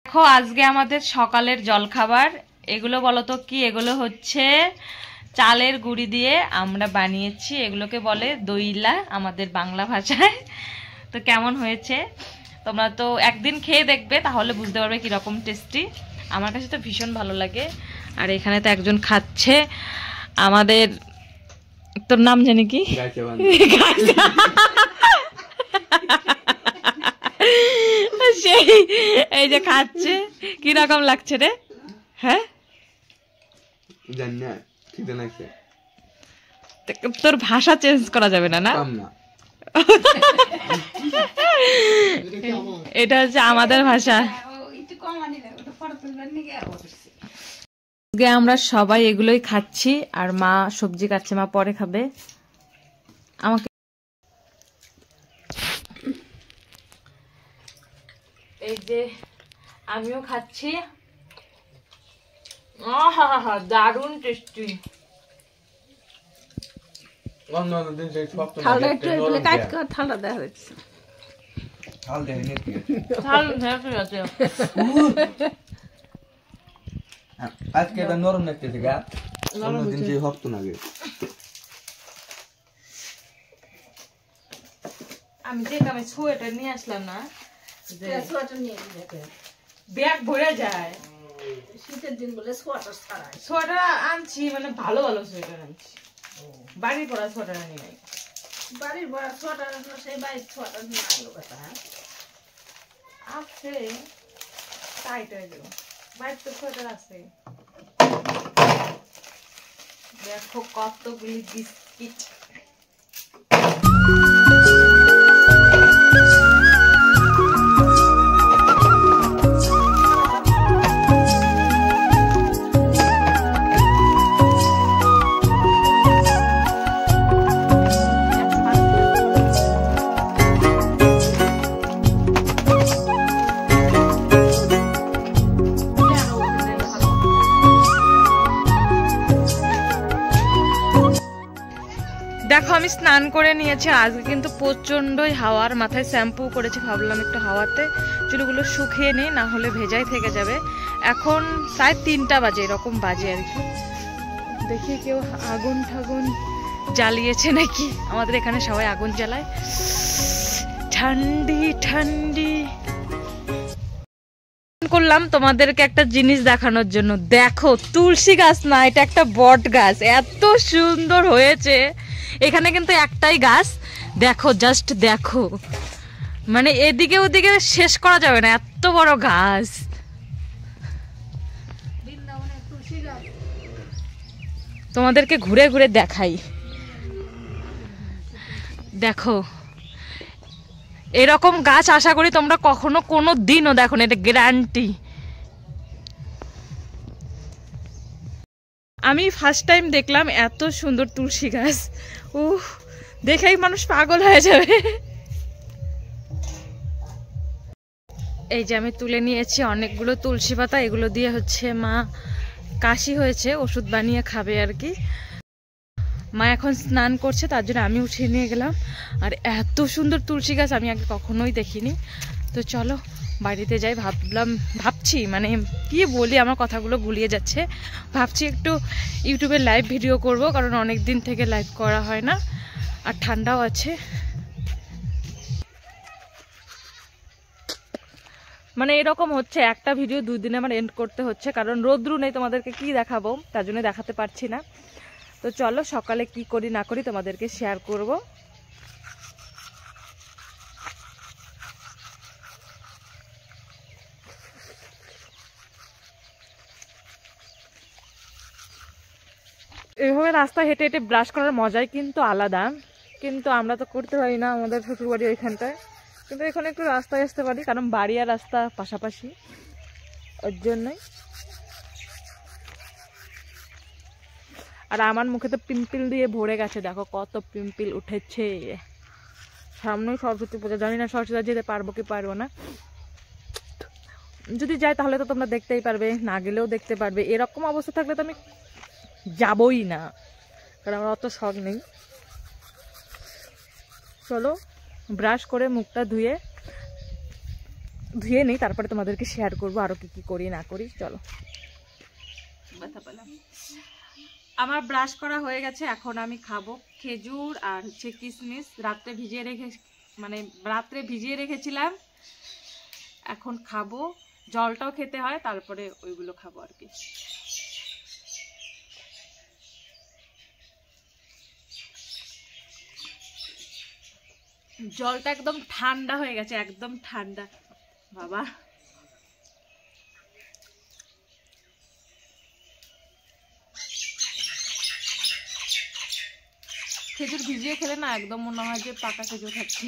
দেখো আজকে আমাদের সকালের জলখাবার এগুলো বলো তো কি? এগুলো হচ্ছে চালের গুঁড়ি দিয়ে আমরা বানিয়েছি, এগুলোকে বলে দইলা আমাদের বাংলা ভাষায়। তো কেমন হয়েছে তোমরা তো একদিন খেয়ে দেখবে, তাহলে বুঝতে পারবে কিরকম টেস্টি। আমার কাছে তো ভীষণ ভালো লাগে। আর এখানে তো একজন খাচ্ছে, আমাদের তোর নাম জানি কি, সেই এই যে খাচ্ছে, কিরকম লাগছে রে? হ্যাঁ তোর ভাষা চেঞ্জ করা যাবে না, না? এটা হচ্ছে আমাদের ভাষা। আমরা সবাই এগুলোই খাচ্ছি, আর মা সবজি কাটছে, মা পরে খাবে। আমাকে এই যে আমিও খাচ্ছি, দারুণ টেস্টি। আজকে এটা নরম লাগতেছে গা, অন্যদিন যে শক্ত লাগে। আমি যে আমি সোয়েটার নিয়ে আসলাম না, ব্যাগ ভরে যায়। শীতের দিন বলে সোয়েটার ছাড়াই সোয়েটার আনছি, মানে ভালো ভালো সোয়েটার আনছি, বাড়ির পরা সোয়েটার আনি নাই। বাড়ির বড় সোয়েটার সেই বাড়ির সোয়েটার নিয়ে আলো কথা আছে, টাইট হয়ে গেল। বাড়ির তো সোয়েটার আছে। দেখো কতগুলি বিস্কিট। দেখো আমি স্নান করে নিয়েছি, আজকে কিন্তু প্রচন্ডই হাওয়ার, মাথায় শ্যাম্পু করেছি, ভাবলাম একটু হাওয়াতে চুলগুলো শুকিয়ে নেই, না হলে ভেজাই থেকে যাবে। এখন প্রায় 3টা বাজে, এরকম বাজে আর কি। দেখি কেউ আগুন ঠাগুন জ্বালিয়েছে নাকি। আমাদের এখানে সবাই আগুন জ্বালায়, ঠান্ডি ঠান্ডি। করলাম তোমাদেরকে একটা জিনিস দেখানোর জন্য। দেখো তুলসী গাছ না, এটা একটা বট গাছ, এত সুন্দর হয়েছে। এখানে কিন্তু একটাই গাছ, দেখো জাস্ট দেখো, মানে এদিকে ওদিকে শেষ করা যাবে না, এত বড় গাছ। তোমাদেরকে ঘুরে ঘুরে দেখাই, দেখো এরকম গাছ আশা করি তোমরা কখনো কোনো দিনও দেখো না, এটা গ্যারান্টি। আমি ফার্স্ট টাইম দেখলাম এত সুন্দর তুলসী গাছ, দেখেই মানুষ পাগল হয়ে যাবে। এই যে আমি তুলে নিয়েছি অনেকগুলো তুলসী পাতা, এগুলো দিয়ে হচ্ছে মা কাশি হয়েছে, ওষুধ বানিয়ে খাবে আর কি। মা এখন স্নান করছে, তার জন্য আমি উঠিয়ে নিয়ে গেলাম। আর এত সুন্দর তুলসী গাছ আমি আগে কখনোই দেখিনি। তো চলো বাড়িতে যাই। ভাবছি মানে কি বলি, আমার কথাগুলো গুলিয়ে যাচ্ছে। ভাবছি একটু ইউটিউবে লাইভ ভিডিও করব, কারণ অনেক দিন থেকে লাইভ করা হয় না, আর ঠান্ডাও আছে। মানে এরকম হচ্ছে, একটা ভিডিও 2 দিনে আমার এন্ড করতে হচ্ছে, কারণ রোদ্রু নেই, তোমাদেরকে কি দেখাবো, তার জন্য দেখাতে পারছি না। তো চলো সকালে কি করি না করি তোমাদেরকে শেয়ার করব। এভাবে রাস্তা হেঁটে হেঁটে ব্রাশ করার মজাই কিন্তু আলাদা, কিন্তু আমরা তো করতে পারি না, আমাদের শ্বশুরবাড়ি ওইখানটায়। কিন্তু এখানে একটু রাস্তায় আসতে পারি, কারণ বাড়ি আর রাস্তা পাশাপাশি, ওর জন্যই। আর আমার মুখে তো পিম্পল দিয়ে ভরে গেছে, দেখো কত পিম্পল উঠেছে। সামনেই সরস্বতী পূজা, জানি না সরস্বতী যেতে পারবো কি পারবো না। যদি যাই তাহলে তো তোমরা দেখতেই পারবে, না গেলেও দেখতে পারবে। এরকম অবস্থা থাকলে তো আমি যাবই না, কারণ আমার অত শখ নেই। চলো ব্রাশ করে মুখটা ধুয়ে ধুয়ে নিই, তারপরে তোমাদেরকে শেয়ার করবো আরো কি কি করি না করি। চলো, ব্যথা পেলাম। আমার ব্রাশ করা হয়ে গেছে, এখন আমি খাবো খেজুর আর হচ্ছে কিশমিশ। রাত্রে ভিজিয়ে রেখেছিলাম, এখন খাবো। জলটাও খেতে হয়, তারপরে ওইগুলো খাবো আর কি। জলটা একদম ঠান্ডা হয়ে গেছে, একদম ঠান্ডা বাবা। খেজুর ভিজিয়ে খেলে না একদম মনে হয় যে পাকা খেজুর খাচ্ছি।